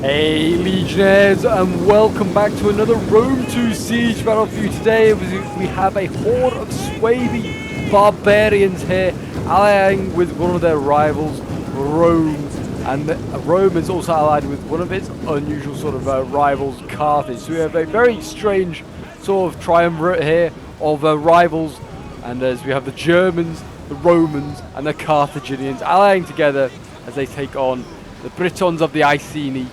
Hey Legionnaires, and welcome back to another Rome 2 Siege battle for you. Today we have a horde of Swaby barbarians here, allying with one of their rivals, Rome. And Rome is also allied with one of its unusual sort of rivals, Carthage. So we have a very strange sort of triumvirate here of rivals. And as we have the Germans, the Romans, and the Carthaginians allying together as they take on the Britons of the Iceni.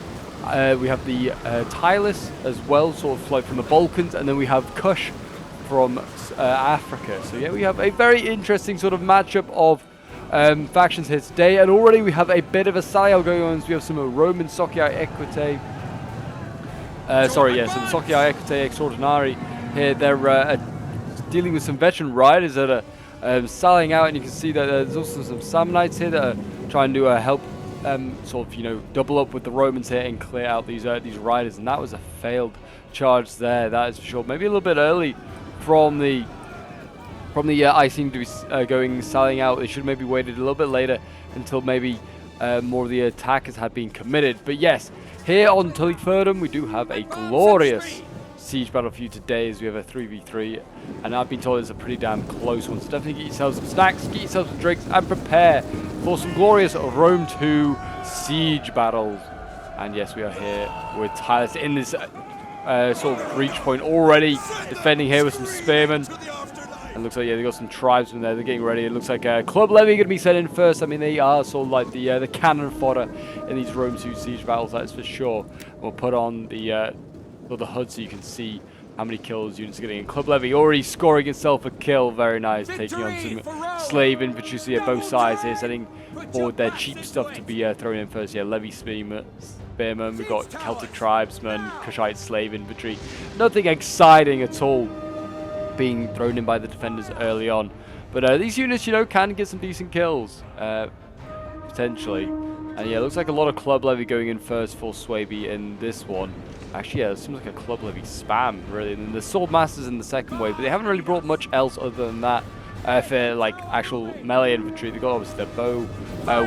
We have the Tylus as well, sort of like from the Balkans, and then we have Kush from Africa. So yeah, we have a very interesting sort of matchup of factions here today, and already we have a bit of a sally going on. So we have some Roman Socii Equitae, some Socii Equitae Extraordinari here. They're dealing with some veteran riders that are sallying out, and you can see that there's also some Samnites here that are trying to help sort of, you know, double up with the Romans here and clear out these riders. And that was a failed charge there, that is for sure. Maybe a little bit early from the Iceni to be going sallying out. They should have maybe waited a little bit later until maybe more of the attackers had been committed. But yes, here on Tullyfurdum we do have a glorious siege battle for you today, as we have a 3v3, and I've been told it's a pretty damn close one. So definitely get yourselves some snacks, get yourselves some drinks, and prepare for some glorious Rome 2 siege battles. And yes, we are here with Tylus in this sort of breach point already, defending here with some spearmen. And looks like, yeah, they got some tribesmen there. They're getting ready. It looks like Club Levy going to be sent in first. I mean, they are sort of like the cannon fodder in these Rome 2 siege battles, that's for sure. We'll put on the HUD so you can see how many kills units are getting in. Club Levy already scoring itself a kill. Very nice. Taking on some slave infantry. So yeah, both sides here sending forward their cheap stuff to be thrown in first. Yeah, Levy spearmen. We've got Celtic tribesmen, Kushite slave infantry. Nothing exciting at all being thrown in by the defenders early on. But these units, you know, can get some decent kills. Potentially. And yeah, it looks like a lot of Club Levy going in first for Swaby in this one. Actually, yeah, it seems like a Club Levy spam, really. And the Sword Masters in the second wave, but they haven't really brought much else other than that for, like, actual melee infantry. They've got, obviously, their bow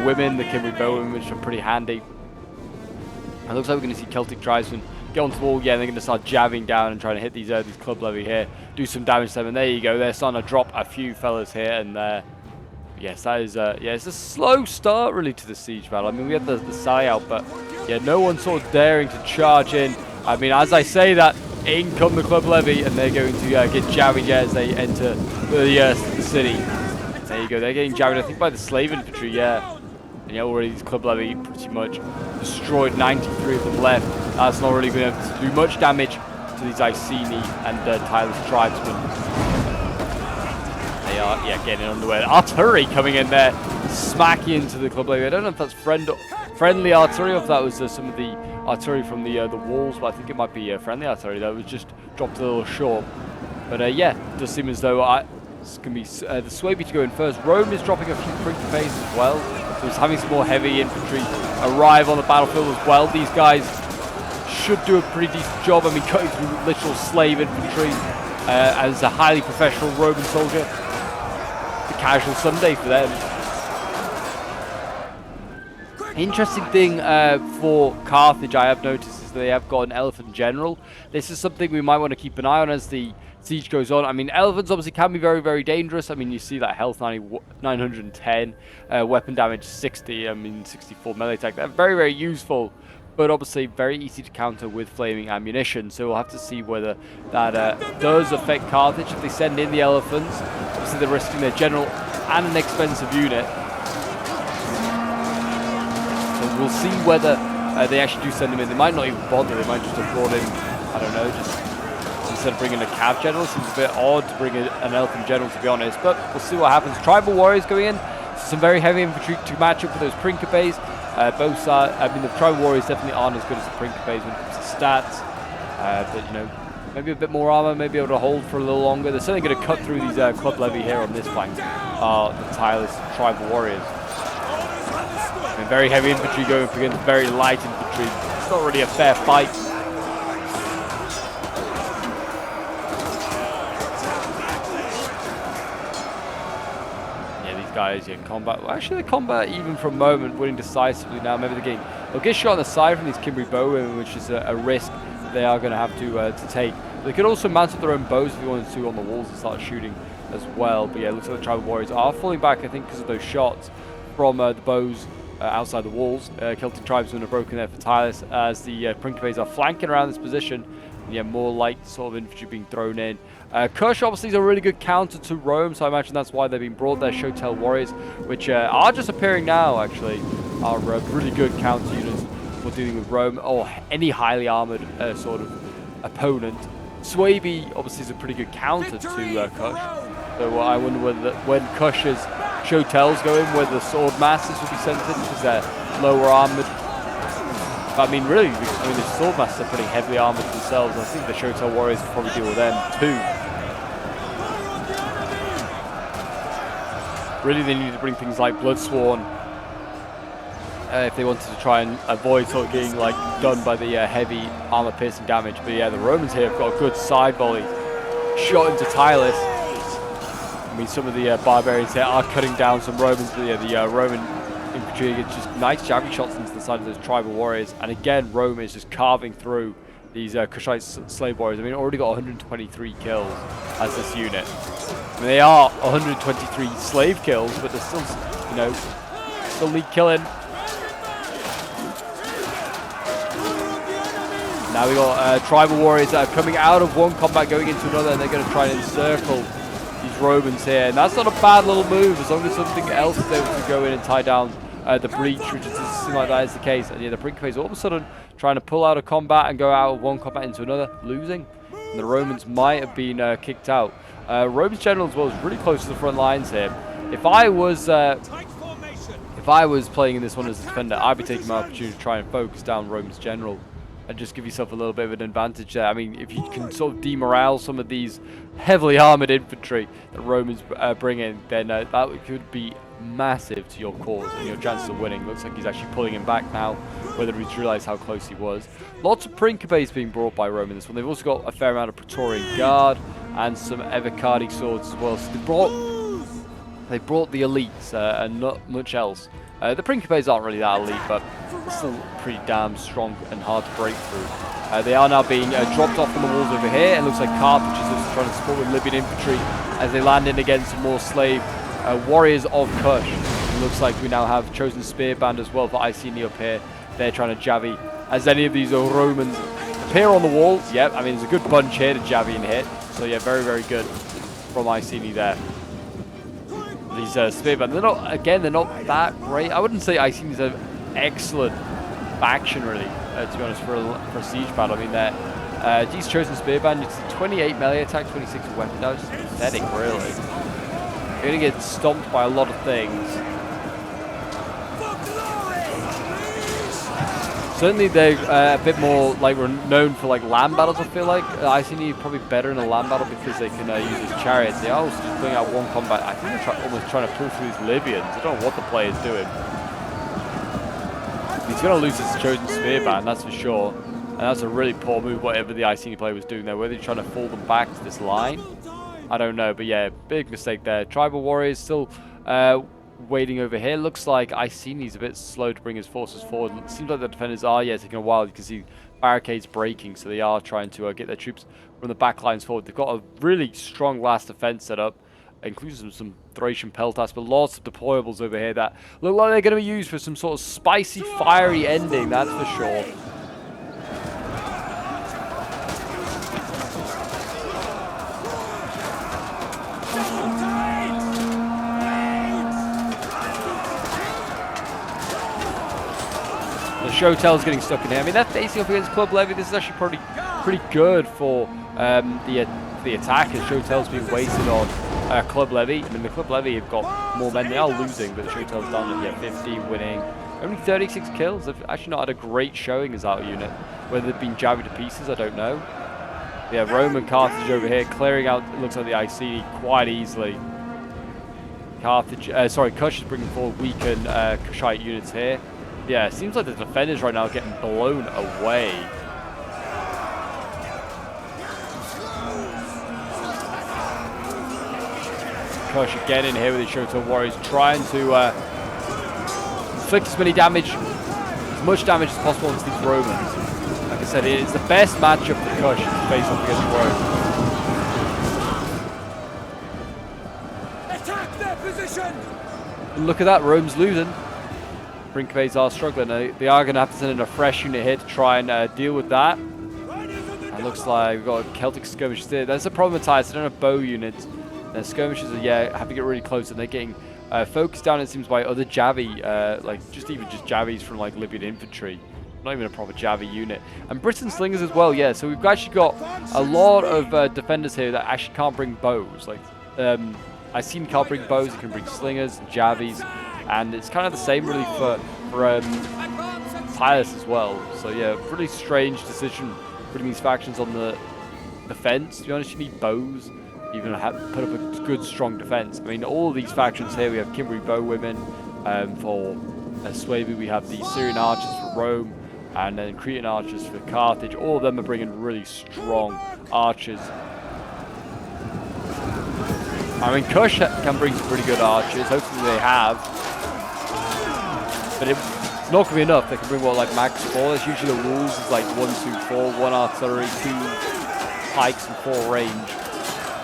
women, the Kimberly bow women, which are pretty handy. And it looks like we're going to see Celtic tribesmen get onto the wall. Yeah, they're going to start jabbing down and trying to hit these Club Levy here, do some damage to them. And there you go, they're starting to drop a few fellas here and there. Yes, that is, yeah, it's a slow start, really, to the siege battle. I mean, we had the sally out, but, yeah, no one's sort of daring to charge in. I mean, as I say that, in come the Club Levy, and they're going to get jabbed as they enter the city. There you go, they're getting jabbed, I think, by the slave infantry, yeah. And yeah, already these Club Levy pretty much destroyed, 93 of them left. That's not really going to do much damage to these Iceni and Tylus tribesmen. They are, yeah, getting underway. Artillery coming in there, smacking into the Club Levy. I don't know if that's friendly artillery or if that was some of the artillery from the walls, but I think it might be friendly artillery that was just dropped a little short. But yeah, it does seem as though it's going to be the Swaby to go in first. Rome is dropping a few Principes as well, so it's having some more heavy infantry arrive on the battlefield as well. These guys should do a pretty decent job. I mean, cutting through literal slave infantry as a highly professional Roman soldier. It's a casual Sunday for them. Interesting thing for Carthage, I have noticed, is that they have got an elephant general. This is something we might want to keep an eye on as the siege goes on. I mean, elephants obviously can be very, very dangerous. I mean, you see that health 910, weapon damage 60, I mean, 64 melee attack. They're very, very useful, but obviously very easy to counter with flaming ammunition. So we'll have to see whether that does affect Carthage if they send in the elephants. Obviously, they're risking their general and an expensive unit. We'll see whether they actually do send them in. They might not even bother. They might just have brought in, I don't know, just instead of bringing a cav general. It seems a bit odd to bring an elephant general, to be honest. But we'll see what happens. Tribal warriors going in. Some very heavy infantry to match up with those Principes. Both sides, I mean, the tribal warriors definitely aren't as good as the Principes when it comes to stats. But, you know, maybe a bit more armor, maybe able to hold for a little longer. They're certainly going to cut through these Club Levy here on this flank. The Tylus tribal warriors. And very heavy infantry going up against very light infantry. It's not really a fair fight. Yeah, these guys in combat. Well, actually, the combat even for a moment winning decisively now. Maybe they're getting They'll get shot on the side from these Kimberly bowmen, which is a risk they are going to have to take. They could also mount up their own bows if they wanted to on the walls and start shooting as well. But yeah, it looks like the Tribal Warriors are falling back, I think, because of those shots from the bows outside the walls. Celtic tribesmen are broken there for Tylus as the Principes are flanking around this position. And yeah, more light sort of infantry being thrown in. Kush obviously is a really good counter to Rome, so I imagine that's why they've been brought there. Shotel Warriors, which are just appearing now, actually, are really good counter units for dealing with Rome or any highly armored sort of opponent. Swaby obviously is a pretty good counter to Kush. So I wonder whether when Kush's Shotels go in, whether the Sword Masters will be sent in because they're lower armored. But I mean, really, the Sword Masters are pretty heavily armored themselves. I think the Shotel Warriors will probably deal with them too. Really, they need to bring things like Bloodsworn if they wanted to try and avoid sort of getting like done by the heavy armor piercing damage. But yeah, the Romans here have got a good side volley shot into Tylus. I mean, some of the barbarians here are cutting down some Romans, but yeah, the Roman infantry gets just nice javelin shots into the side of those tribal warriors. And again, Rome is just carving through these Kushite slave warriors. I mean, already got 123 kills as this unit. I mean, they are 123 slave kills, but they're still, you know, still lead killing. Now we got tribal warriors that are coming out of one combat, going into another, and they're going to try and encircle these Romans here. And that's not a bad little move, as long as something else is able to go in and tie down the breach, which it doesn't seem like that is the case. And yeah, the Principes all of a sudden trying to pull out of combat and go out of one combat into another, losing. And the Romans might have been kicked out. Rome's general as well is really close to the front lines here. If I was playing in this one as a defender, I'd be taking my opportunity to try and focus down Rome's general and just give yourself a little bit of an advantage there. I mean, if you can sort of demorale some of these heavily armored infantry that Romans bring in, then that could be massive to your cause and your chances of winning. Looks like he's actually pulling him back now, whether he's realised how close he was. Lots of Principes being brought by Rome in this one. They've also got a fair amount of Praetorian Guard and some Evocardi swords as well. So they brought the elites and not much else. The Principes aren't really that elite, but still pretty damn strong and hard to break through. They are now being dropped off on the walls over here. It looks like Carthage is also trying to support with Libyan infantry as they land in against some more slave warriors of Kush. It looks like we now have chosen spear band as well for Iceni up here. They're trying to javvy as any of these Romans appear on the wall. Yep, I mean, there's a good bunch here to javvy and hit. So yeah, very, very good from Iceni there. These spearband, they're not that great. I wouldn't say Iceni's an excellent faction really, to be honest, for a siege battle. I mean, these chosen spearband, it's 28 melee attack, 26 weapon damage. It's pathetic, really. You're gonna get stomped by a lot of things. Certainly, they're a bit more like known for like land battles. I feel like Iceni are probably better in a land battle because they can use his chariots. They are also just pulling out one combat. I think they're almost trying to pull through these Libyans. I don't know what the player is doing. He's going to lose his chosen spearband, that's for sure. And that's a really poor move, whatever the Iceni player was doing there. Whether he's trying to fall them back to this line, I don't know. But yeah, big mistake there. Tribal warriors still waiting over here. Looks like Iceni's a bit slow to bring his forces forward. It seems like the defenders are, taking a while. You can see barricades breaking, so they are trying to get their troops from the back lines forward. They've got a really strong last defense set up, including some Thracian peltas, but lots of deployables over here that look like they're going to be used for some sort of spicy, fiery ending, that's for sure. Shotel's getting stuck in here. I mean, they're facing up against Club Levy. This is actually probably pretty good for the attackers. Shotel's being wasted on Club Levy. I mean, the Club Levy have got more men. They are losing, but the Shotel's down to 15 winning. Only 36 kills. They've actually not had a great showing as our unit. Whether they've been jabbed to pieces, I don't know. Yeah, Rome and Carthage over here clearing out, it looks like the Iceni quite easily. Kush is bringing forward weakened Kushite units here. Yeah, it seems like the defenders right now are getting blown away. Kush again in here with the Shotel Warriors, trying to inflict as many damage, as much damage as possible against these Romans. Like I said, it is the best matchup for Kush to face off against Rome. Attack their position! And look at that, Rome's losing. Brinkways are struggling. They are going to have to send in a fresh unit here to try and deal with that. It looks like we've got Celtic skirmishers there. That's the problem with Titus. They don't have bow units. Their skirmishers are, have to get really close, and they're getting focused down, it seems, by other Javi, like just Javis from like Libyan infantry. Not even a proper Javi unit. And Britain slingers as well, yeah. So we've actually got a lot of defenders here that actually can't bring bows. Like, Iceni can't bring bows, he can bring slingers, Javis, and it's kind of the same really for Titus as well. So yeah, pretty strange decision putting these factions on the defense. To be honest, you need bows. You're going to have to put up a good, strong defense. I mean, all of these factions here, we have Cimbri bowwomen for Suebi, we have the Syrian archers for Rome, and then Cretan archers for Carthage. All of them are bringing really strong archers. I mean, Kush can bring some pretty good archers. Hopefully they have. But it's not going to be enough. They can bring, what, like max 4? That's usually the rules. It's like 1, 2, 4, 1 artillery, 2 pikes, and 4 range.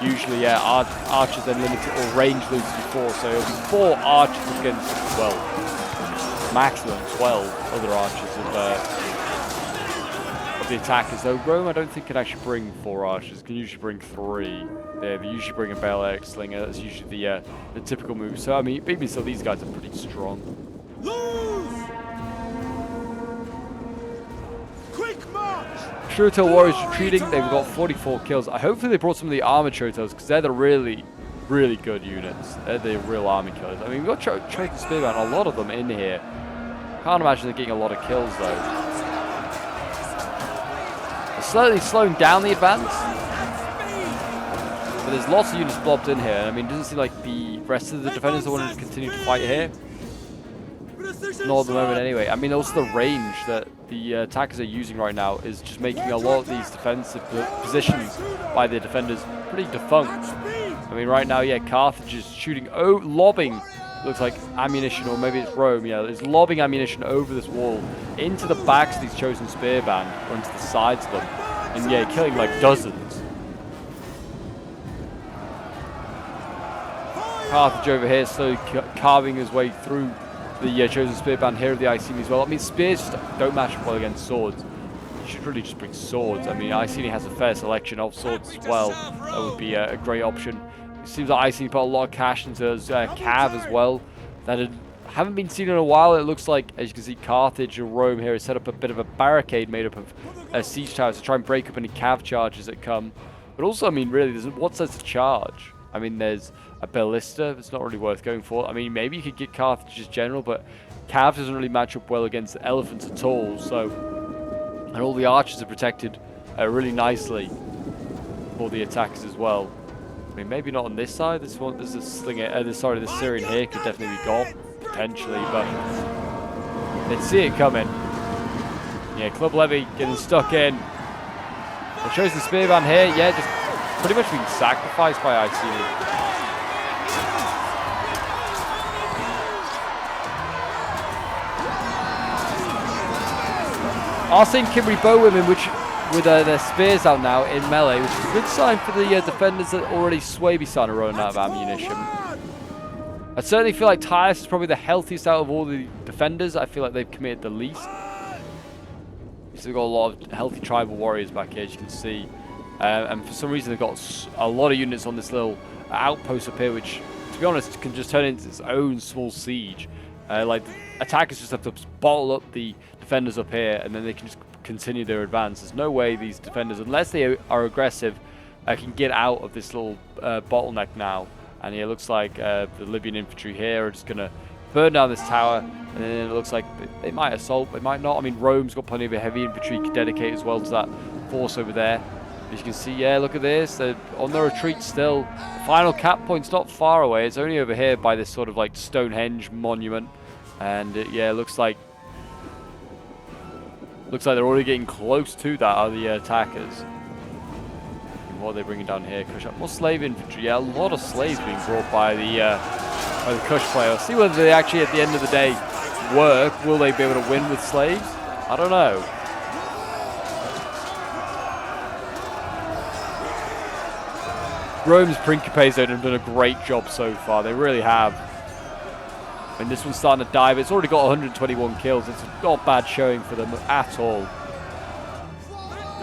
Usually, yeah, archers then limited, or range loses to 4. So it'll be 4 archers against, well, maximum 12 other archers of the attackers. Though Rome, I don't think, can actually bring 4 archers. Can usually bring 3. They usually bring a Balearic slinger. That's usually the typical move. So I mean, maybe still these guys are pretty strong. Lose! Quick march! Shotel warriors retreating. They've got 44 kills. Hopefully they brought some of the armored Shotels, because they're the really, really good units. They're the real army killers. I mean, we've got Chosen Spearman, a lot of them in here. Can't imagine they're getting a lot of kills though. They're slowly slowing down the advance. But there's lots of units blobbed in here. I mean, it doesn't seem like the rest of the defenders are wanting to continue to fight here. Not at the moment anyway. I mean, also the range that the attackers are using right now is just making a lot of these defensive positions by the defenders pretty defunct. I mean, right now, yeah, Carthage is shooting, lobbing, looks like ammunition, or maybe it's Rome, yeah, it's lobbing ammunition over this wall into the backs of these Chosen Spearmen, or into the sides of them, and yeah, killing like dozens. Carthage over here slowly carving his way through the Chosen Spearband here of the Iceni as well. I mean, spears just don't match up well against swords. You should really just bring swords. I mean, Iceni has a fair selection of swords as well. That would be a great option. It seems like Iceni put a lot of cash into Cav as well. That haven't been seen in a while. It looks like, as you can see, Carthage and Rome here has set up a bit of a barricade made up of siege towers to try and break up any Cav charges that come. But also, I mean, really, what says to charge? I mean, there's a ballista that's not really worth going for. I mean, maybe you could get Carthage's general, but Cav doesn't really match up well against elephants at all. So, and all the archers are protected really nicely for the attackers as well. I mean, maybe not on this side. This one, there's a slinger. The Syrian here could definitely be got potentially, but let's see it coming. Yeah, Club Levy getting stuck in. The Chosen Spearman here, yeah, just pretty much being sacrificed by Iceni. Arsene Cimbri bowwomen, which with their spears out now in melee, which is a good sign for the defenders that already Suebi are running out of ammunition. I certainly feel like Titus is probably the healthiest out of all the defenders. I feel like they've committed the least. So we've got a lot of healthy tribal warriors back here, as you can see. And for some reason they've got a lot of units on this little outpost up here, which, to be honest, can just turn into its own small siege. Like, the attackers just have to bottle up the defenders up here, and then they can just continue their advance. There's no way these defenders, unless they are aggressive, can get out of this little bottleneck now. And it looks like the Libyan infantry here are just going to burn down this tower, and then it looks like they might assault, they might not. I mean, Rome's got plenty of heavy infantry dedicated as well to that force over there. As you can see, yeah, look at this. They're on the retreat still. The final cap point's not far away. It's only over here by this sort of like Stonehenge monument. And yeah, it looks like they're already getting close to that, are the attackers. And what are they bringing down here? Kush up. More slave infantry. Yeah, a lot of slaves being brought by the Kush player. See whether they actually, at the end of the day, work. Will they be able to win with slaves? I don't know. Rome's Principes have done a great job so far. They really have. And this one's starting to dive. It's already got 121 kills. It's not a bad showing for them at all.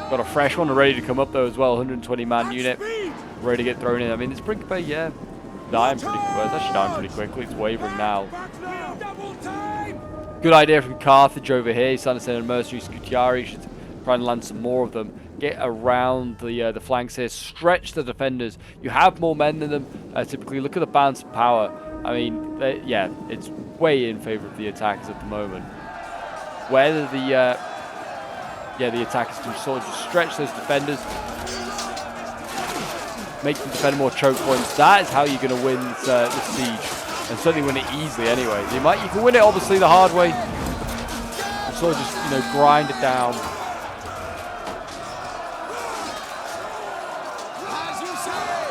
Got a fresh one ready to come up though as well. 120-man unit ready to get thrown in. I mean, this Principe, yeah, dying pretty quick. It's actually dying pretty quickly. It's wavering now. Good idea from Carthage over here. He's starting to send a mercenary Scutiari. Should try and land some more of them. Get around the flanks here. Stretch the defenders. You have more men than them. Typically, look at the balance of power. I mean, yeah, it's way in favor of the attackers at the moment. Whether the attackers can sort of just stretch those defenders, make them defend more choke points. That is how you're going to win this siege, and certainly win it easily. Anyway, you can win it obviously the hard way. And sort of just grind it down.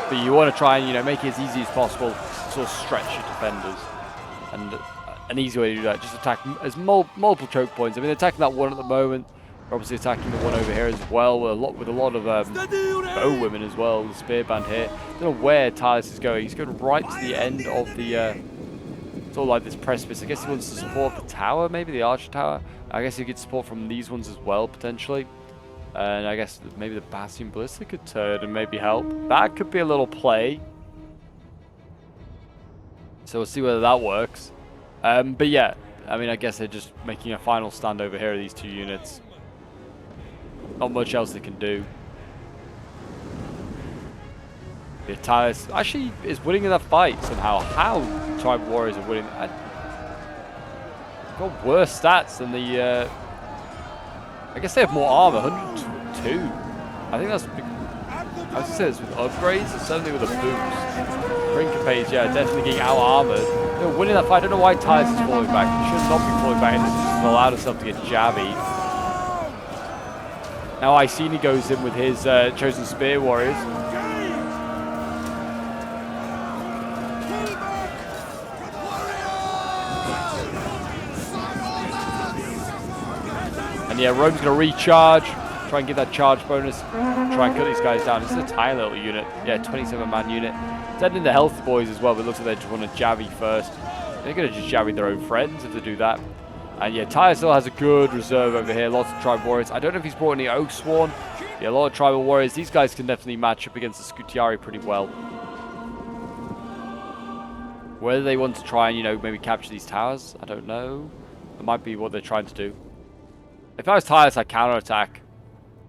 But you want to try and make it as easy as possible. Sort of stretch your defenders, and an easy way to do that, just attack as multiple choke points. I mean, they're attacking that one at the moment. They're obviously attacking the one over here as well, with a lot of bow women as well. The spear band here. I don't know where Titus is going. He's going right to the end of the sort of like this precipice. I guess he wants to support the tower, maybe the archer tower. I guess he gets support from these ones as well potentially. And I guess maybe the Bastion Ballista could turn and maybe help. That could be a little play. So we'll see whether that works. But yeah, I mean, I guess they're just making a final stand over here, these two units. Not much else they can do. The Titus actually is winning in that fight somehow. How Tribe Warriors are winning? Got worse stats than the... I guess they have more armor, 102. I think that's... I would say it's with upgrades, or certainly with a boost. Principes, yeah, definitely getting out-armored. They're winning that fight. I don't know why Titus is falling back. He should not be falling back. He just allowed himself to get jabbied. Now Iceni goes in with his chosen spear warriors. And yeah, Rome's going to recharge. Try and get that charge bonus. Try and cut these guys down. This is a tiny little unit. Yeah, 27-man unit. Sending the healthy boys as well, but it looks like they just want to jabby first. They're going to just jabby their own friends if they do that. And yeah, Tyre still has a good reserve over here. Lots of tribal warriors. I don't know if he's brought any Oathsworn. Yeah, a lot of tribal warriors. These guys can definitely match up against the Scutiari pretty well. Whether they want to try and, maybe capture these towers, I don't know. That might be what they're trying to do. If I was Tyre, I'd counterattack.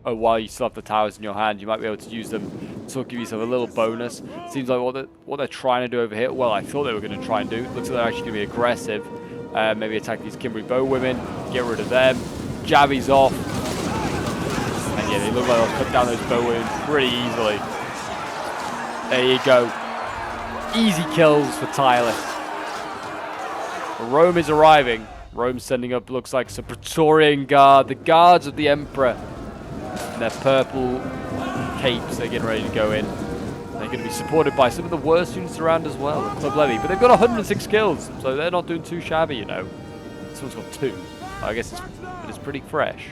Oh, while you still have the towers in your hand, you might be able to use them to sort of give yourself a little bonus. Seems like what they're trying to do over here. Well, I thought they were going to try and do. Looks like they're actually going to be aggressive. Maybe attack these Kimberly bow women, get rid of them. Jabby's off. And yeah, they look like they'll cut down those bow women pretty easily. There you go. Easy kills for Tyler. Rome is arriving. Rome's sending up, looks like, some Praetorian Guard. The guards of the Emperor. In their purple capes, they're getting ready to go in. They're going to be supported by some of the worst units around as well, Club Levy. But they've got 106 kills, so they're not doing too shabby, This one's got 2. I guess it's pretty fresh.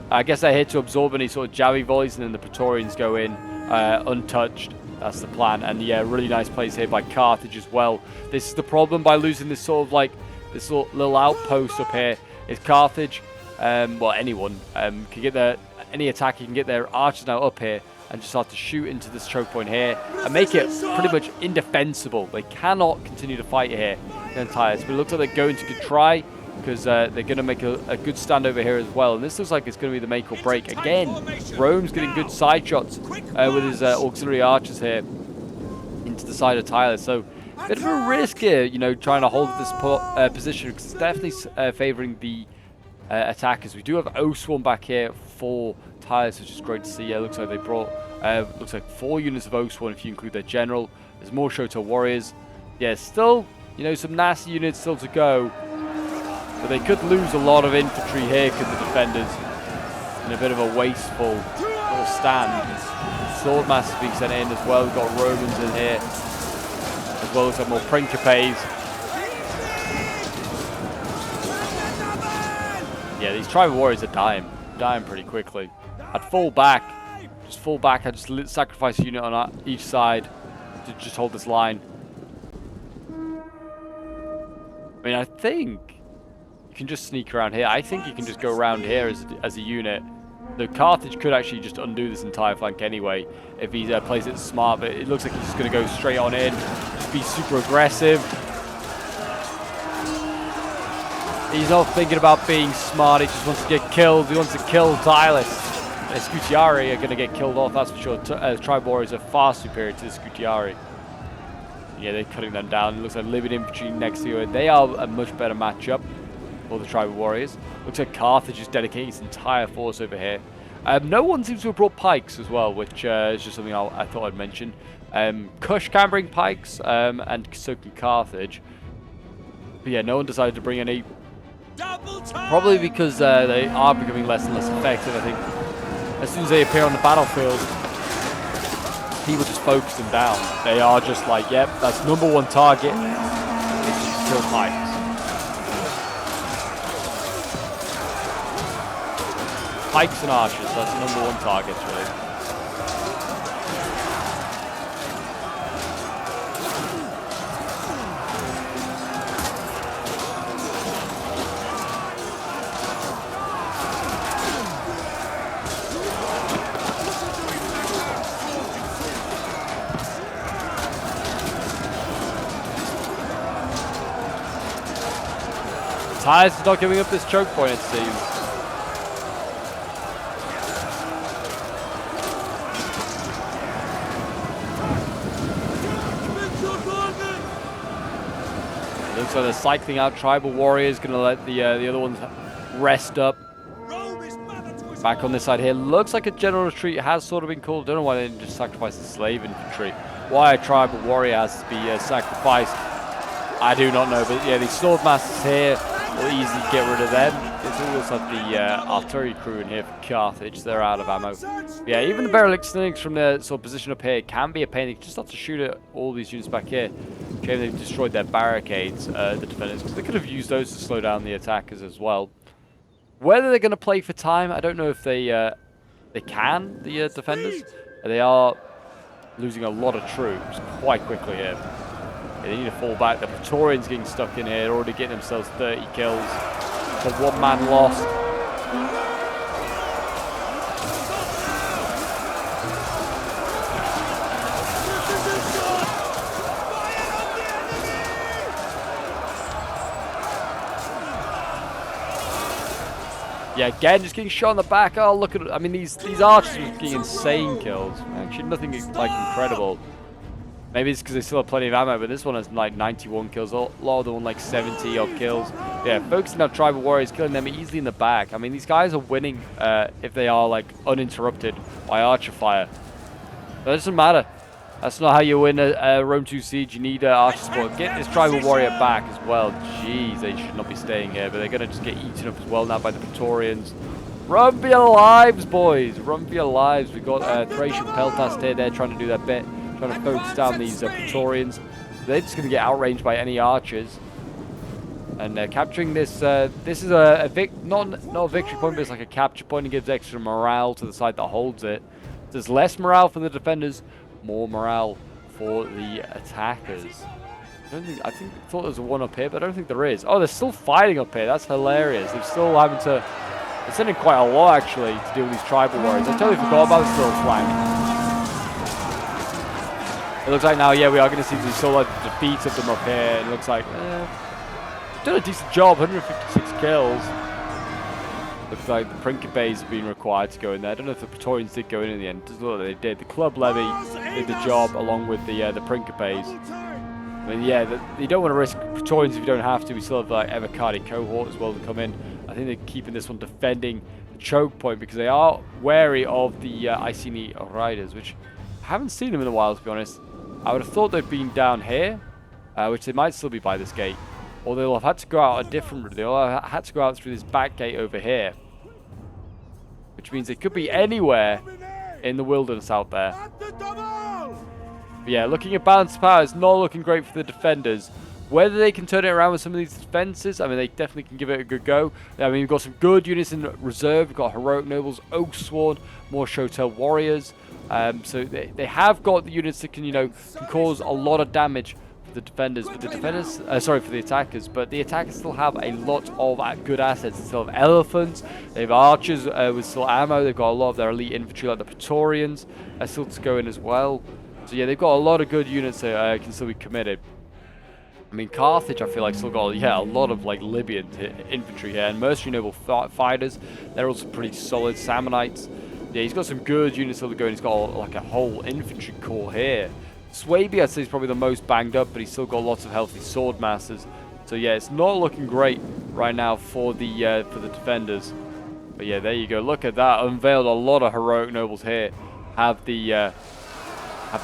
I guess they're here to absorb any sort of jabby volleys, and then the Praetorians go in untouched. That's the plan. And yeah, really nice plays here by Carthage as well. This is the problem by losing this sort of like, this little outpost up here, is Carthage, well, anyone, can get their, any attacker can get their archers now up here and just start to shoot into this choke point here and make it pretty much indefensible. They cannot continue to fight here against Tyres, but it looks like they're going to try, because they're going to make a good stand over here as well. And this looks like it's going to be the make or break. Again, Rome's getting good side shots with his auxiliary archers here into the side of Tyler. So a bit of a risk here, trying to hold this position, because it's definitely favouring the attackers. We do have Oathsworn back here for Tyres, which is great to see. Yeah, looks like they brought, looks like 4 units of Oathsworn if you include their general. There's more Shoto warriors. Yeah, still, some nasty units still to go. But they could lose a lot of infantry here, could the defenders, in a bit of a wasteful little stand. Swordmasters being sent in as well. We've got Romans in here, as well as some more Principes. Yeah, these tribal warriors are dying pretty quickly. I'd fall back, I'd just sacrifice a unit on each side to just hold this line. I mean, I think you can just sneak around here. I think you can just go around here as a unit. The Carthage could actually just undo this entire flank anyway if he plays it smart, but it looks like he's just going to go straight on in, just be super aggressive. He's not thinking about being smart, he just wants to get killed. He wants to kill Dilus. The Scutiari are going to get killed off, that's for sure. Tribal warriors are far superior to the Scutiari. Yeah, they're cutting them down. It looks like living infantry next to you. They are a much better matchup for the tribal warriors. Looks like Carthage is dedicating its entire force over here. No one seems to have brought pikes as well, which is just something I thought I'd mention. Kush can bring pikes, and so can Carthage. But yeah, no one decided to bring any. Probably because they are becoming less and less effective, I think. As soon as they appear on the battlefield, people just focus them down. They are just like, yep, that's #1 target. It's just kill pikes. Pikes and archers, that's #1 targets, really. Tyres is not giving up this choke point, it seems. Looks like they're cycling out tribal warriors, going to let the other ones rest up. Back on this side here, looks like a general retreat has sort of been called. Don't know why they didn't just sacrifice the slave infantry. Why a tribal warrior has to be sacrificed, I do not know. But yeah, these sword masters here will easily get rid of them. It's almost like the artillery crew in here for Carthage. They're out of ammo. Yeah, even the Berelic from their sort of position up here can be a pain. They just have to shoot at all these units back here. Shame they've destroyed their barricades, the defenders, because they could have used those to slow down the attackers as well. Whether they're going to play for time, I don't know if they can, the defenders. They are losing a lot of troops quite quickly here. They need to fall back. The Praetorians getting stuck in here, already getting themselves 30 kills. So 1 man lost. Yeah, again, just getting shot in the back. Oh, look at it. I mean, these archers are getting insane kills. Actually, nothing like incredible. Maybe it's because they still have plenty of ammo, but this one has like 91 kills. A lot of them like 70 odd kills. Yeah, focusing on tribal warriors, killing them easily in the back. I mean, these guys are winning if they are like uninterrupted by archer fire. But it doesn't matter. That's not how you win a Rome 2 siege. You need archer support. Get this tribal warrior back as well. Jeez, they should not be staying here, but they're going to just get eaten up as well now by the Praetorians. Run for your lives, boys. Run for your lives. We've got Thracian Peltast here. They're trying to do their bit. Trying to focus down these Praetorians. They're just going to get outranged by any archers. And capturing this, this is not a victory point, but it's like a capture point. It gives extra morale to the side that holds it. There's less morale for the defenders, more morale for the attackers. I thought there was one up here, but I don't think there is. Oh, they're still fighting up here. That's hilarious. They're still having to. They're sending quite a lot actually to deal with these tribal warriors. I totally forgot about this little flank. It looks like now, yeah, we are going to see the sort of defeat of them up here. It looks like done a decent job, 156 kills. Looks like the Principes have been required to go in there. I don't know if the Praetorians did go in the end. It doesn't look like they did. The Club Levy did the job along with the Principes. I mean, yeah, you don't want to risk Praetorians if you don't have to. We still have like Evocati cohort as well to come in. I think they're keeping this one defending the choke point because they are wary of the Iceni Riders, which I haven't seen them in a while, to be honest. I would have thought they'd been down here, which they might still be by this gate. Or they'll have had to go out a different route. They'll have had to go out through this back gate over here. Which means they could be anywhere in the wilderness out there. But yeah, looking at balance power, it's not looking great for the defenders. Whether they can turn it around with some of these defenses, I mean, they definitely can give it a good go. I mean, we've got some good units in reserve. We've got Heroic Nobles, Oathsworn, more Shotel Warriors. So they have got the units that can, you know, can cause a lot of damage for the defenders. But the defenders, sorry, for the attackers. But the attackers still have a lot of good assets. They still have elephants. They have archers with still ammo. They've got a lot of their elite infantry, like the Praetorians, still to go in as well. So yeah, they've got a lot of good units that can still be committed. I mean, Carthage, I feel like, still got, yeah, a lot of, like, Libyan infantry here. And Mercenary Noble fighters, they're also pretty solid. Sammonites. Yeah, he's got some good units still going. He's got, like, a whole infantry corps here. Swaby, I'd say, is probably the most banged up, but he's still got lots of healthy sword masters. So, yeah, it's not looking great right now for the defenders. But, yeah, there you go. Look at that. Unveiled a lot of Heroic Nobles here. Have the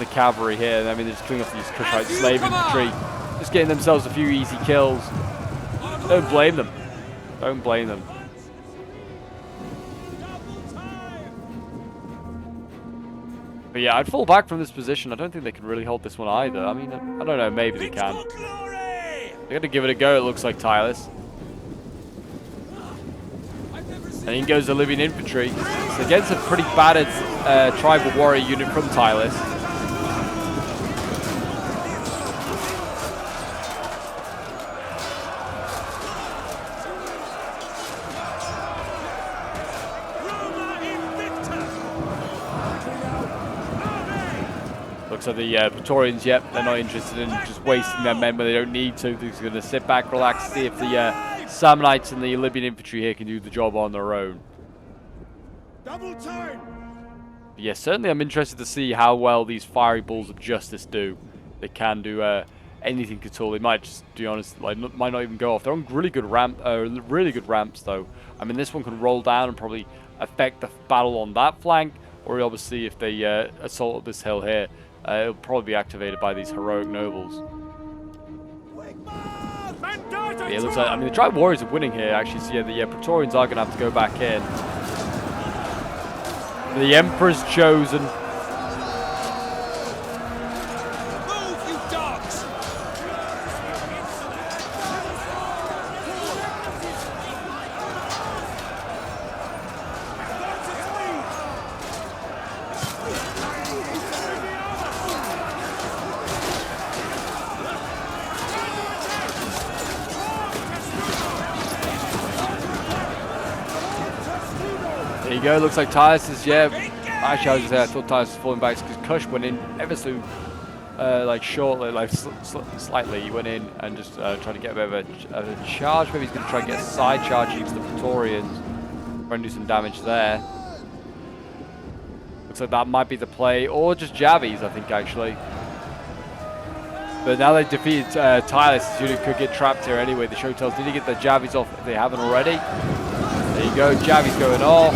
cavalry here. I mean, they're just killing off these Kushite slave infantry. Just getting themselves a few easy kills. Don't blame them. Don't blame them. But yeah, I'd fall back from this position. I don't think they can really hold this one either. I mean, I don't know. Maybe they can. They're going to give it a go, it looks like, Tylus. And in goes the Libyan infantry. It's against a pretty battered tribal warrior unit from Tylus. So the Praetorians, yep, they're not interested in just wasting their men when they don't need to. They're going to sit back, relax, see if the Sammonites and the Libyan infantry here can do the job on their own. Double time. Yeah, certainly I'm interested to see how well these fiery balls of justice do. They can do anything at all. They might just, to be honest, like, might not even go off. They're on really good ramps, though. I mean, this one can roll down and probably affect the battle on that flank, or obviously if they assault this hill here. It'll probably be activated by these Heroic Nobles. Yeah, it looks like, I mean, the tribal warriors are winning here, actually. So yeah, the Praetorians are going to have to go back in. The Emperor's chosen. Move, you dogs! There you go. Looks like Tylus is, yeah. Actually, I was going to say I thought Tylus was falling back because Kush went in ever so, like, shortly, like, slightly. He went in and just tried to get a bit of a charge. Maybe he's going to try and get a side charge against the Praetorians. Try and do some damage there. Looks like that might be the play. Or just Javies, I think, actually. But now they've defeated Tylus, his unit could get trapped here anyway. The Shotels need to get the Javies off if they haven't already. There you go, Javies going off.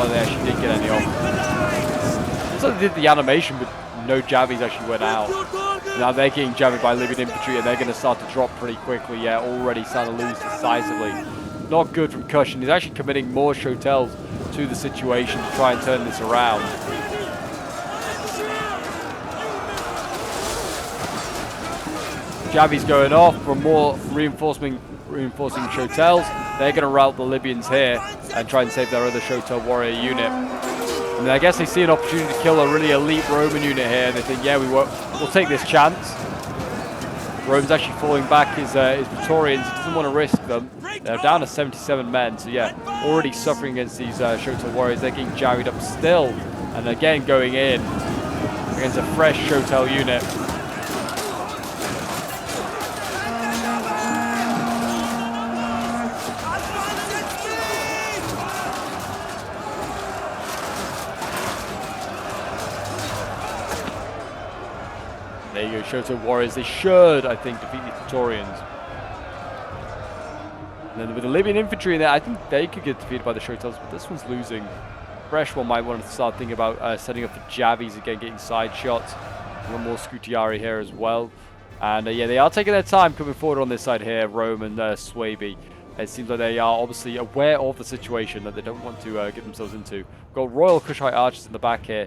Oh, they actually did get any off. So they did the animation, but no Javies actually went out. Now they're getting jabbed by Libyan infantry, and they're going to start to drop pretty quickly. Yeah, already starting to lose decisively. Not good from Kush, and he's actually committing more Shotels to the situation to try and turn this around. Javi's going off for more reinforcing Shotels. They're going to rout the Libyans here and try and save their other Shotel warrior unit. And I guess they see an opportunity to kill a really elite Roman unit here, and they think, yeah, we'll take this chance. Rome's actually falling back his Praetorians. He doesn't want to risk them. They're down to 77 men, so yeah, already suffering against these Shotel warriors. They're getting jarried up still, and again going in against a fresh Shotel unit. There you go, Shotel warriors. They should, I think, defeat the Praetorians. And then with the Libyan infantry in there, I think they could get defeated by the Shotels, but this one's losing. Fresh one might want to start thinking about setting up for Javies again, getting side shots. A little more Scutiari here as well. And yeah, they are taking their time coming forward on this side here, Rome and Swaby. It seems like they are obviously aware of the situation that they don't want to get themselves into. We've got Royal Kushite archers in the back here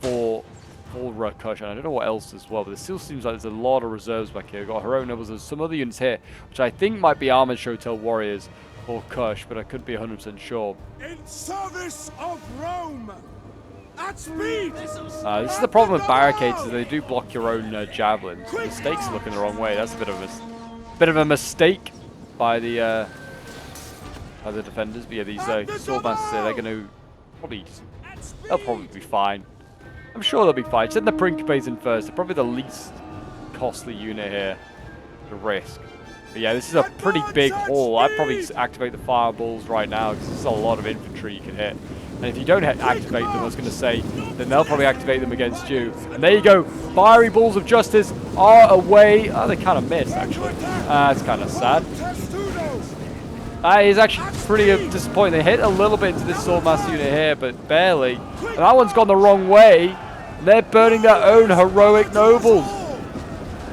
for full Kush, and I don't know what else as well, but it still seems like there's a lot of reserves back here. We've got heroic nobles, there's some other units here, which I think might be armored Shotel warriors or Kush, but I couldn't be 100% sure. In service of Rome! At speed! This is the problem with barricades, is they do block your own javelins. The stakes are looking the wrong way. That's a bit of a mistake by the defenders. But yeah, these swordmasters here, they're going to they'll probably be fine. I'm sure they'll be fine. Send the Principes in first. They're probably the least costly unit here to risk. But yeah, this is a pretty big haul. I'd probably activate the fireballs right now because there's a lot of infantry you can hit. And if you don't activate them, I was going to say, then they'll probably activate them against you. And there you go. Fiery balls of justice are away. Oh, they kind of missed, actually. That's kind of sad. That is actually pretty disappointing. They hit a little bit into this Swordmaster unit here, but barely. And that one's gone the wrong way. And they're burning their own heroic nobles.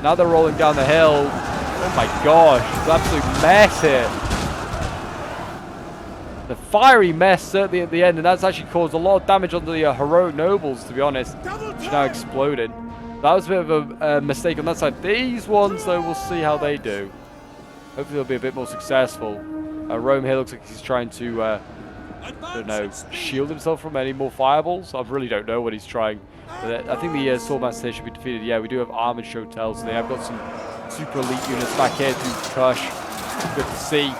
Now they're rolling down the hill. Oh my gosh, it's an absolute mess here. The fiery mess certainly at the end, and that's actually caused a lot of damage onto the heroic nobles, to be honest, which now exploded. That was a bit of a mistake on that side. These ones, though, we'll see how they do. Hopefully they'll be a bit more successful. Rome here looks like he's trying to, I don't know, shield himself from any more fireballs. I really don't know what he's trying. But I think the Swordmaster here should be defeated. Yeah, we do have armored Shotels, so they have got some super elite units back here to Kush. Good to see.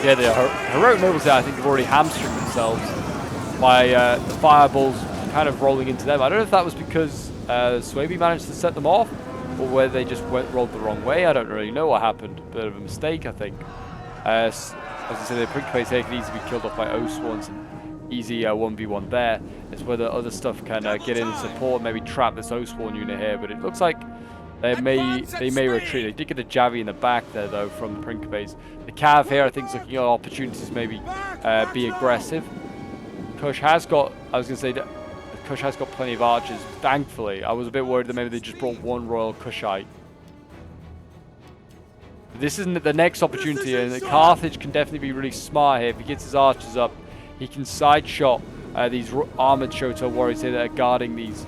Yeah, the heroic nobles there, I think, have already hamstringed themselves by the fireballs kind of rolling into them. I don't know if that was because Swaby managed to set them off, or whether they just rolled the wrong way. I don't really know what happened. Bit of a mistake, I think. As I said, the Principes here could easily be killed off by O-Swans, and easy 1v1 there. It's whether other stuff can get in and support, maybe trap this O-Swan unit here, but it looks like they may retreat. They did get a Javi in the back there, though, from the Principes. The Cav here, I think, is looking at opportunities to maybe be aggressive. Kush has got, I was going to say, that Kush has got plenty of archers, thankfully. I was a bit worried that maybe they just brought one Royal Kushite. This isn't the next opportunity, and Carthage can definitely be really smart here. If he gets his archers up, he can side shot these armored Shotel warriors here that are guarding these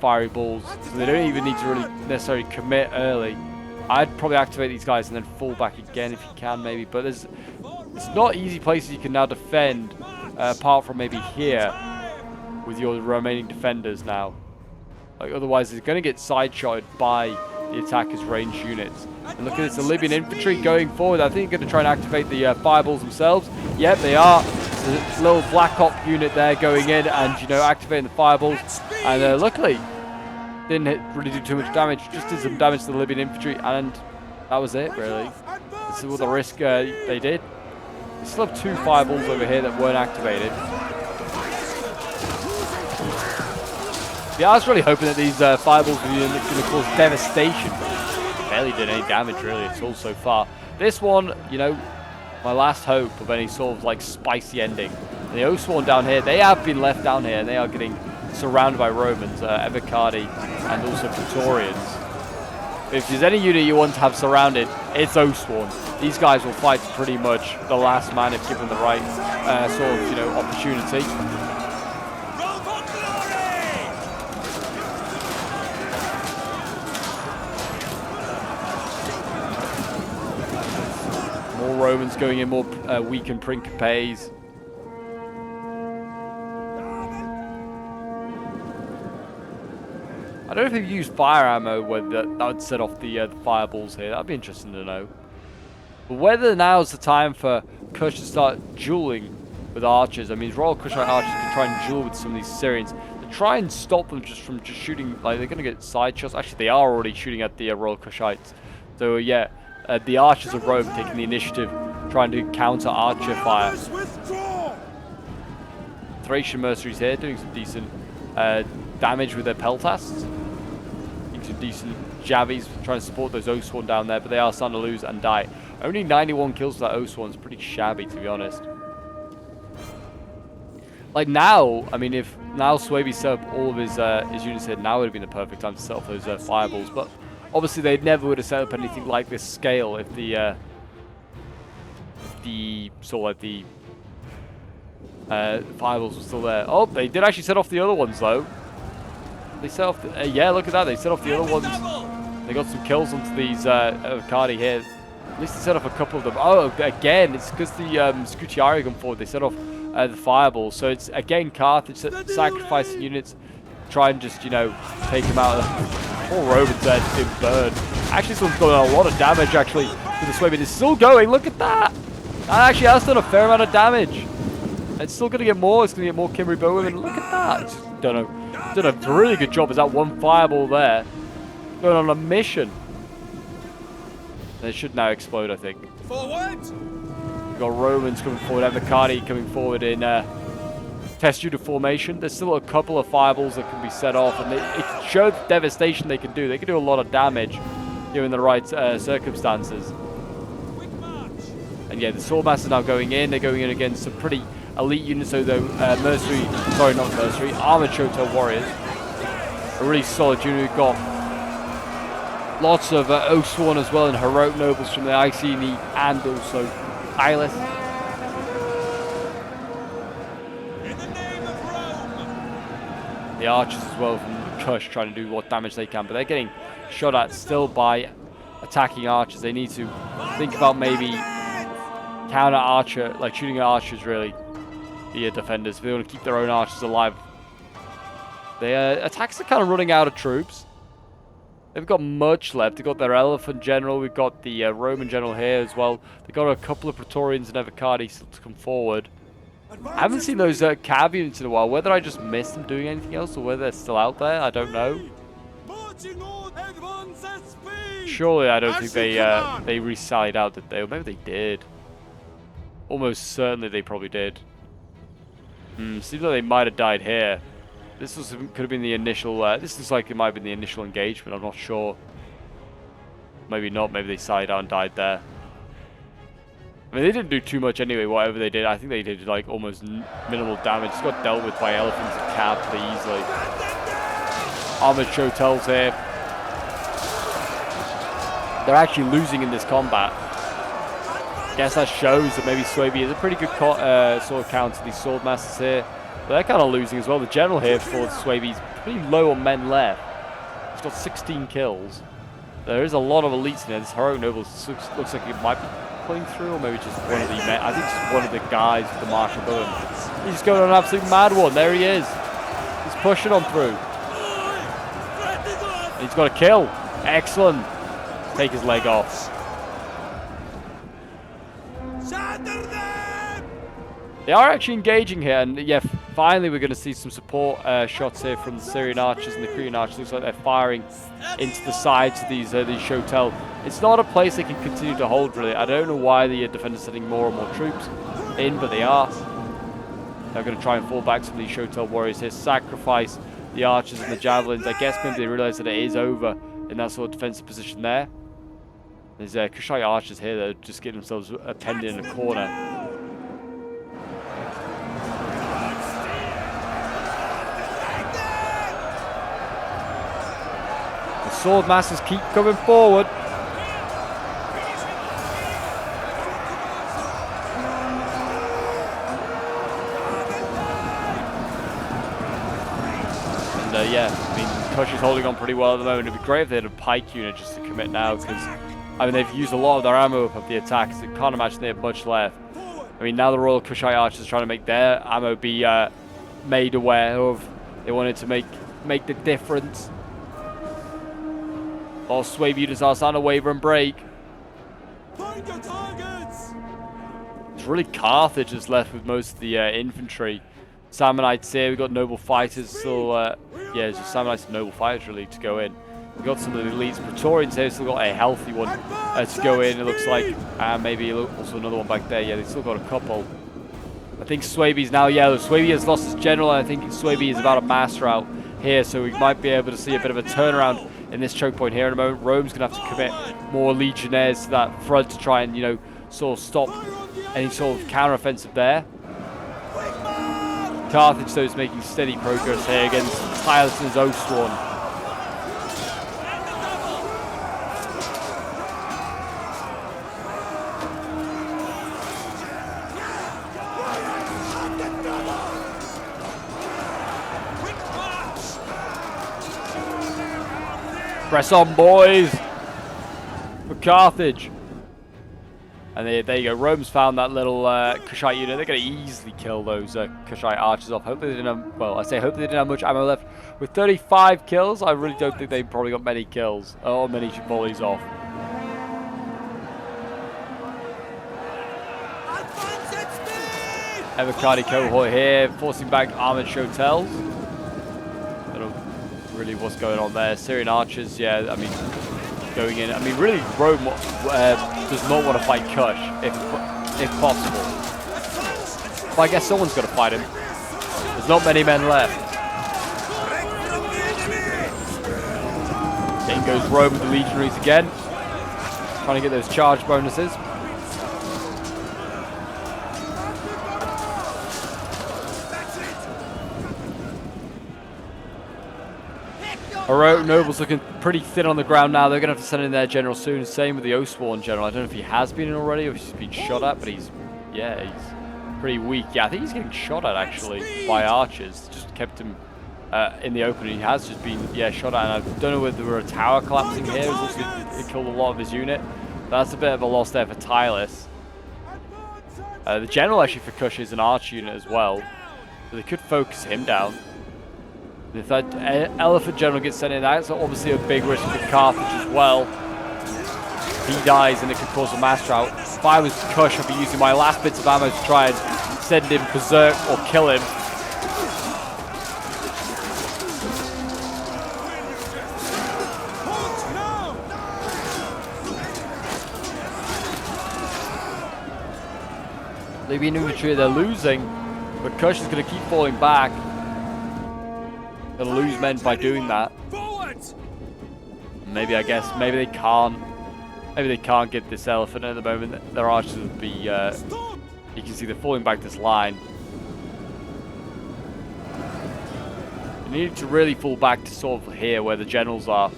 fiery balls, so they don't even need to really necessarily commit early. I'd probably activate these guys and then fall back again if you can, maybe. But it's not easy places you can now defend, apart from maybe here with your remaining defenders now. Like otherwise, they're going to get side-shotted by the attacker's ranged units. And look at this, the Libyan infantry going forward. I think they're going to try and activate the fireballs themselves. Yep, they are. There's a little Black Op unit there going in and, you know, activating the fireballs. And luckily, didn't really do too much damage. Just did some damage to the Libyan infantry, and that was it, really. This is all the risk they did. They still have two fireballs over here that weren't activated. Yeah, I was really hoping that these fireballs were going to cause devastation. Barely did any damage, really, at all so far. This one, you know, my last hope of any sort of, like, spicy ending. And the O-Sworn down here, they have been left down here, and they are getting surrounded by Romans, Evocati, and also Praetorians. If there's any unit you want to have surrounded, it's O-Sworn. These guys will fight pretty much the last man if given the right sort of, you know, opportunity. More Romans going in, more weakened Principes. I don't know if they've used fire ammo whether that would set off the fireballs here. That'd be interesting to know. But whether now's the time for Kush to start dueling with archers. I mean, Royal Kushite archers can try and duel with some of these Syrians. To try and stop them from shooting, like they're going to get side shots. Actually, they are already shooting at the Royal Kushites. So yeah, the archers of Rome taking the initiative, trying to counter archer fire. Thracian mercenaries here doing some decent damage with their peltasts. Some decent Javis trying to support those O-Sworn down there, but they are starting to lose and die. Only 91 kills for that O-Sworn is pretty shabby, to be honest. Like now, I mean, if now Swaby set up all of his units here, now would have been the perfect time to set off those fireballs. But obviously, they never would have set up anything like this scale if the sort of like the Fireballs were still there. Oh, they did actually set off the other ones, though. They set off... yeah, look at that. They set off the other ones. They got some kills onto these Cardi here. At least they set off a couple of them. Oh, again, it's because the Scutiari come forward. They set off the fireballs. So it's, again, Carthage sacrificing units. Try and just, you know, take him out. Poor Romans there just being burned. Actually, someone's got a lot of damage, actually, with the Swabian. It's still going. Look at that. That actually has done a fair amount of damage. It's still going to get more. It's going to get more Kimmery Bowwomen. Look at that. It's done a really good job. Is that one fireball there? Going on a mission. It should now explode, I think. Forward! We've got Romans coming forward, Avocadi coming forward in test unit formation. There's still a couple of fireballs that can be set off, and it showed the devastation they can do. They can do a lot of damage given the right circumstances. And yeah, the Swordmasters now going in. They're going in against some pretty elite units, so the Armored Shotel Warriors. A really solid unit. We've got lots of Oathsworn as well, and Heroic Nobles from the Iceni and also Eyeless. The Archers as well from Kush trying to do what damage they can, but they're getting shot at still by attacking Archers. They need to think about maybe counter Archer, like shooting at Archers really, the defenders. If they want to keep their own Archers alive. The attacks are kind of running out of troops. They've got much left. They've got their Elephant General. We've got the Roman General here as well. They've got a couple of Praetorians and Evocati still to come forward. I haven't seen those cav units in a while. Whether I just missed them doing anything else or whether they're still out there, I don't know. Surely I don't think they re-sallied out, did they? Or maybe they did. Almost certainly they probably did. Seems like they might have died here. This could have been the initial... this looks like it might have been the initial engagement. I'm not sure. Maybe not. Maybe they sallied out and died there. I mean, they didn't do too much anyway, whatever they did. I think they did, like, almost minimal damage. Just got dealt with by elephants and cav pretty easily. Armored Shotels here. They're actually losing in this combat. Guess that shows that maybe Swabia is a pretty good sword counter. These Swordmasters here. But they're kind of losing as well. The general here for Swabia's pretty low on men left. He's got 16 kills. There is a lot of elites in there. This Heroic Noble looks like it might be pulling through, or maybe just one of the men. I think just one of the guys with the mark above him. He's going on an absolute mad one. There he is. He's pushing on through. And he's got a kill. Excellent. Take his leg off. They are actually engaging here, and yeah, finally we're going to see some support shots here from the Syrian archers and the Korean archers. Looks like they're firing into the sides of these Shotel. It's not a place they can continue to hold, really. I don't know why the defenders are sending more and more troops in, but they are. They're going to try and fall back some of these Shotel warriors here, sacrifice the archers and the javelins. I guess maybe they realize that it is over in that sort of defensive position there. There's Kushite archers here that are just getting themselves penned in a corner. Swordmasters keep coming forward. And yeah, I mean, Kush is holding on pretty well at the moment. It'd be great if they had a pike unit just to commit now, because I mean they've used a lot of their ammo up of the attacks. I can't imagine they have much left. I mean, now the Royal Kushite archers are trying to make their ammo be made aware of. They wanted to make the difference. While Swave units are starting to waver and break. Find your targets! It's really Carthage that's left with most of the infantry. Sammonites here, we've got noble fighters still, yeah, it's just Sammonites and noble fighters really to go in. We've got some of the elites. Praetorians here still got a healthy one to go in, it looks like. And maybe also another one back there. Yeah, they've still got a couple. I think Swabia's now yellow. Swabia has lost his general, and I think Swabia is about to master out here, so we might be able to see a bit of a turnaround in this choke point here in a moment. Rome's going to have to commit more legionnaires to that front to try and, you know, sort of stop any sort of counter-offensive there. Carthage, though, is making steady progress here against Tyluson's Oathsworn. Press on, boys! For Carthage. And there you go. Rome's found that little Kushite unit. They're going to easily kill those Kushite archers off. Hopefully they didn't have, well, I say hopefully they didn't have much ammo left. With 35 kills, I really don't think they probably got many kills. Or many volleys off. Evocati cohort here, forcing back armored Chotels. I don't know really what's going on there. Syrian archers, yeah, I mean, going in. I mean, really, Rome does not want to fight Kush, if possible. But I guess someone's got to fight him. There's not many men left. In goes Rome with the legionaries again. Trying to get those charge bonuses. Heroic nobles looking pretty thin on the ground now. They're going to have to send in their general soon. Same with the Oathsworn general. I don't know if he has been in already or if he's been shot at, but he's pretty weak. Yeah, I think he's getting shot at actually by archers. Just kept him in the open. He has just been, shot at. And I don't know whether there were a tower collapsing here. It killed a lot of his unit. That's a bit of a loss there for Tylus. The general actually for Kush is an archer unit as well. So they could focus him down. If that elephant general gets sent in, that's obviously a big risk for Carthage as well. He dies and it could cause a mass drought. If I was Kush, I'd be using my last bits of ammo to try and send him berserk or kill him. Libyan infantry, they're losing, but Kush is going to keep falling back. Gonna lose men by doing that. Maybe maybe they can't. Maybe they can't get this elephant at the moment. Their archers would be. You can see they're falling back this line. You need to really fall back to sort of here where the generals are.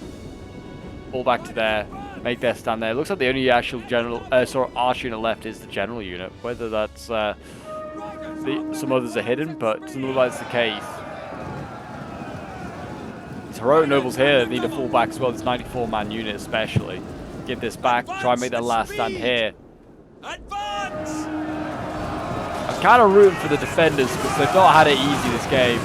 Fall back to there. Make their stand there. It looks like the only actual general, archer unit left is the general unit. Whether that's some others are hidden, but it doesn't look like it's the case. Heroic nobles here need to fall back as well. This 94-man unit especially. Get this back. Try and make their last stand here. Advance! I'm kind of rooting for the defenders because they've not had it easy this game.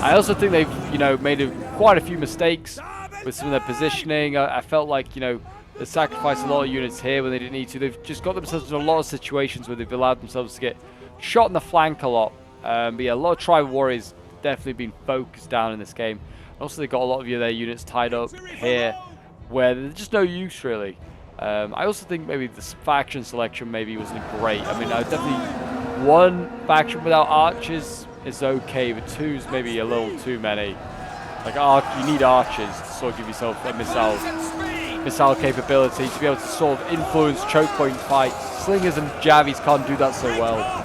I also think they've, made quite a few mistakes with some of their positioning. I felt like, they sacrificed a lot of units here when they didn't need to. They've just got themselves in a lot of situations where they've allowed themselves to get shot in the flank a lot. But yeah, a lot of tribal warriors definitely been focused down in this game. Also, they got a lot of their units tied up here, where there's just no use really. I also think maybe this faction selection maybe wasn't great. I mean, I definitely one faction without archers is okay, but two's maybe a little too many. Like you need archers to sort of give yourself a missile capability to be able to sort of influence choke point fights. Slingers and Javies can't do that so well.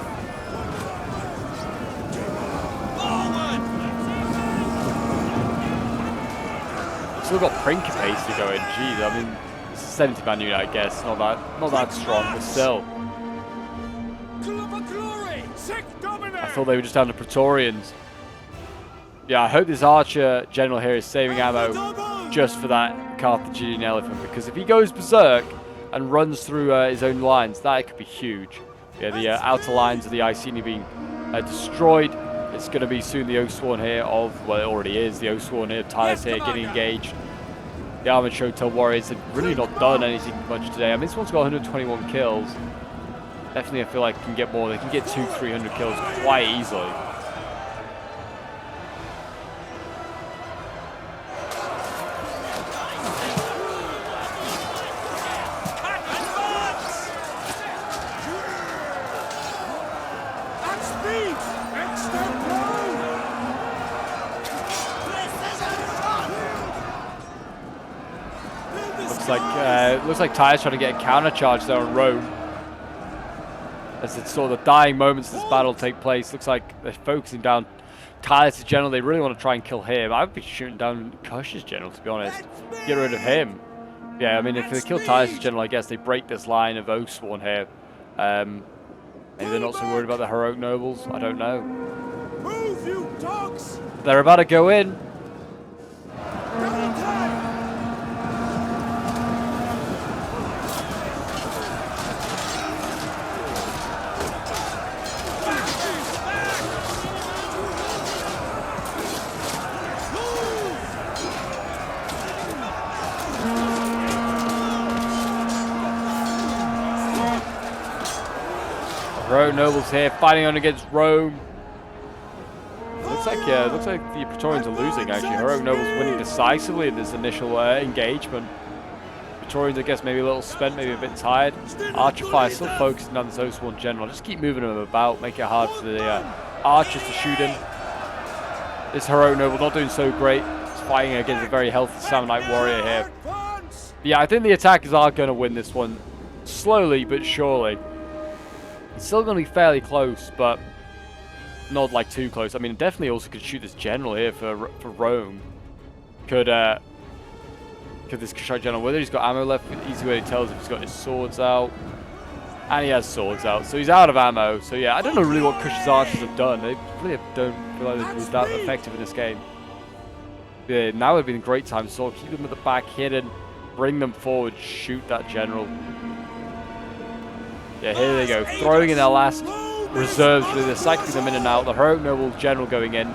Still got Principate going. Geez, I mean, it's a 70-man unit, I guess. Not that strong, but still. I thought they were just down to Praetorians. Yeah, I hope this archer general here is saving ammo just for that Carthaginian elephant, because if he goes berserk and runs through his own lines, that could be huge. Yeah, the outer lines of the Iceni being destroyed. It's going to be soon the Oathsworn here of, well, it already is, the Oathsworn here, Tylus here getting engaged. The Armored Shotel Warriors have really not done anything much today. I mean, this one's got 121 kills. Definitely, I feel like can get more. They can get 200-300 kills quite easily. Looks like Tyre's trying to get a counter charge there on Rome. As it's sort of the dying moments of this battle take place. Looks like they're focusing down Tylus' general. They really want to try and kill him. I would be shooting down Kush's general, to be honest. Get rid of him. Yeah, I mean, if they kill Tylus' general, I guess they break this line of Oathsworn here. Maybe they're not so worried about the heroic nobles. I don't know. Move, you dogs! They're about to go in. heroic nobles here fighting on against Rome. Looks like the Praetorians are losing, actually. Heroic nobles winning decisively in this initial engagement. Praetorians, I guess, maybe a little spent, maybe a bit tired. Archer fire still focusing on this O-Sworn general. Just keep moving them about, make it hard for the archers to shoot him. This heroic noble not doing so great. He's fighting against a very healthy Samnite warrior here. But yeah, I think the attackers are going to win this one. Slowly but surely. It's still going to be fairly close, but not like too close. I mean, definitely also could shoot this general here for Rome. Could this strike general, whether he's got ammo left, easy way to tell is if he's got his swords out. And he has swords out, so he's out of ammo. So yeah, I don't know really what Kush's archers have done. They really don't feel like they've been that effective in this game. Yeah, now would have been a great time to sort of keep them at the back hidden, bring them forward, shoot that general. Yeah, here they go, throwing in their last reserves, really. They're cycling them in and out. The heroic noble general going in.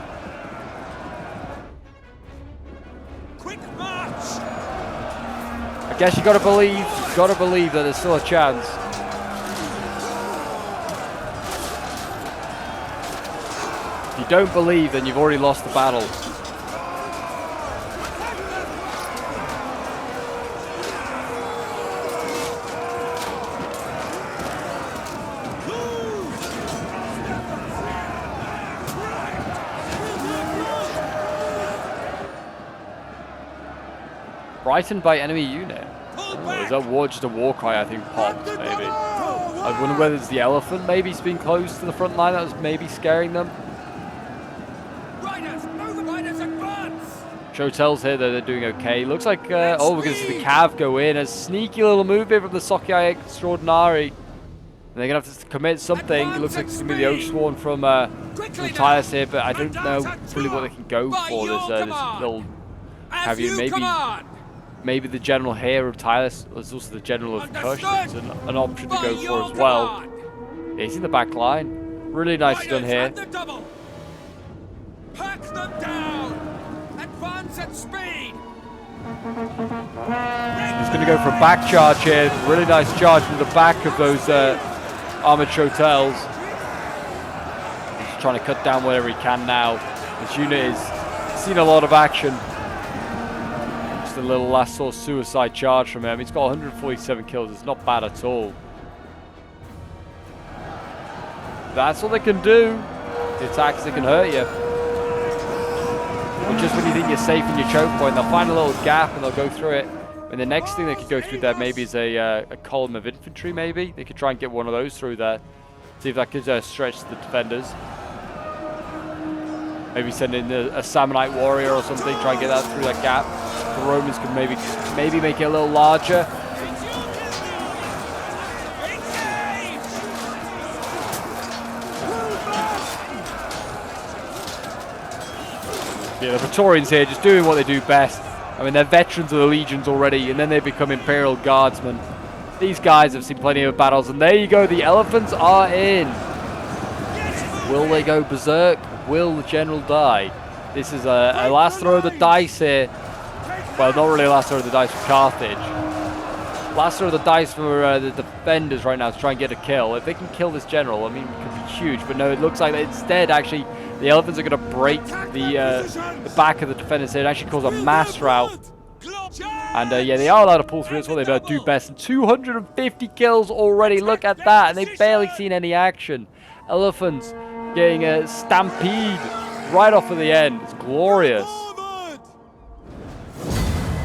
Quick march! I guess you gotta believe that there's still a chance. If you don't believe, then you've already lost the battle. Frightened by enemy unit. Oh, is that war just a war cry? I think popped, maybe. I wonder whether it's the elephant. Maybe it's been close to the front line. That was maybe scaring them. Show tells here that they're doing okay. Looks like oh, we're gonna see the cav go in. A sneaky little move here from the Socii Extraordinari. And they're gonna have to commit something. It looks like it's gonna be the O-Sworn from Titus here, but I don't know really what they can go for. This little caveat. Maybe the general here of Titus. There's also the general of Kush. It's an option to go for as well. Yeah, he's in the back line. Really nicely done here. Pack them down! Advance at speed! He's going to go for a back charge here. Really nice charge from the back of those armored Chotels. He's trying to cut down whatever he can now. This unit has seen a lot of action. Just a little last sort of suicide charge from him. He's got 147 kills. It's not bad at all. That's what they can do. The attacks that can hurt you. But just when you think you're safe in your choke point, they'll find a little gap and they'll go through it. And the next thing they could go through there maybe is a column of infantry, maybe. They could try and get one of those through there. See if that could stretch the defenders. Maybe send in a Samnite warrior or something, try and get that through that gap. The Romans could maybe make it a little larger. Yeah, the Praetorians here just doing what they do best. I mean, they're veterans of the legions already, and then they become Imperial Guardsmen. These guys have seen plenty of battles, and there you go, the elephants are in. Will they go berserk? Will the general die? This is a last throw of the dice here. Well, not really a last throw of the dice for Carthage. Last throw of the dice for the defenders right now to try and get a kill. If they can kill this general, I mean, it could be huge. But no, it looks like instead, actually, the elephants are going to break the back of the defenders here and actually cause a mass rout. And yeah, they are allowed to pull through. That's what they do best. And 250 kills already. Look at that. And they've barely seen any action. Elephants getting a stampede right off of the end. It's glorious.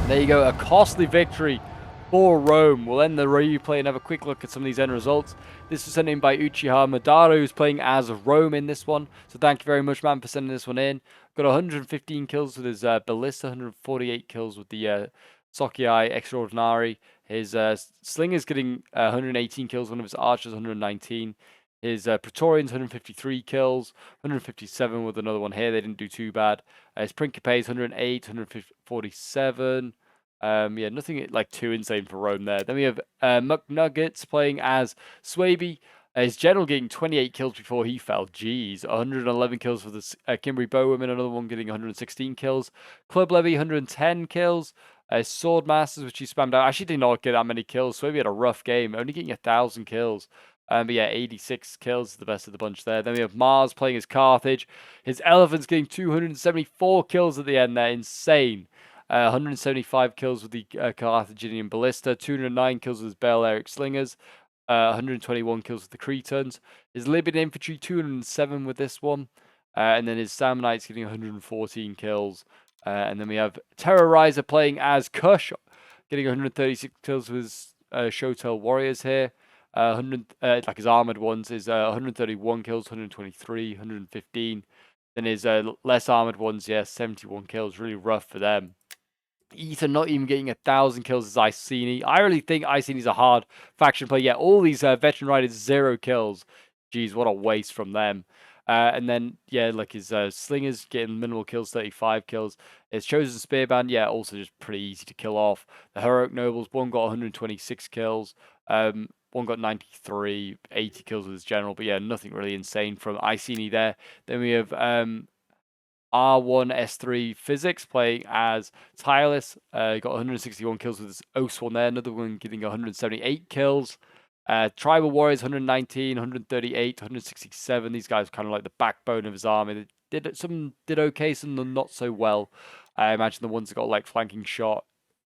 There you go. A costly victory for Rome. We'll end the replay and have a quick look at some of these end results. This was sent in by Uchiha Madara, who's playing as Rome in this one. So thank you very much, man, for sending this one in. Got 115 kills with his ballista, 148 kills with the Socii Extraordinari. His Slinger's getting 118 kills, one of his archers 119. His Praetorians 153 kills, 157 with another one here. They didn't do too bad. His Principes 108, 147. Yeah, nothing like too insane for Rome there. Then we have McNuggets playing as Swaby. His general getting 28 kills before he fell. Jeez, 111 kills for the Cimbri Bowwomen. Another one getting 116 kills. Club Levy 110 kills. Sword Masters, which he spammed out. Actually did not get that many kills. Swaby had a rough game, only getting 1,000 kills. But yeah, 86 kills, the best of the bunch there. Then we have Mars playing as Carthage. His elephants getting 274 kills at the end there. Insane. 175 kills with the Carthaginian Ballista, 209 kills with his Balearic Slingers, 121 kills with the Cretans. His Libyan Infantry, 207 with this one. And then his Samnites getting 114 kills. And then we have Terrorizer playing as Kush, getting 136 kills with his Shotel Warriors here. 100, like his armored ones is 131 kills, 123, 115. Then his less armored ones, yeah, 71 kills. Really rough for them. Ethan not even getting 1,000 kills as Iceni. I really think Iceni's a hard faction player. Yeah, all these veteran riders, 0 kills. Jeez, what a waste from them. And then, yeah, like his slingers getting minimal kills, 35 kills. His chosen spearband, yeah, also just pretty easy to kill off. The heroic nobles, one got 126 kills. One got 93, 80 kills with his general. But yeah, nothing really insane from Iceni there. Then we have R1S3 Physics playing as Tireless. Got 161 kills with his Oath one there. Another one getting 178 kills. Tribal Warriors 119, 138, 167. These guys are kind of like the backbone of his army. Some did okay, some not so well. I imagine the ones that got like flanking shot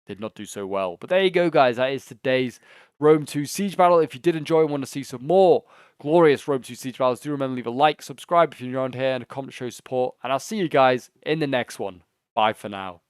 did not do so well. But there you go, guys. That is today's Rome 2 Siege Battle. If you did enjoy and want to see some more glorious Rome 2 Siege Battles, do remember to leave a like, subscribe if you're new around here, and a comment to show support. And I'll see you guys in the next one. Bye for now.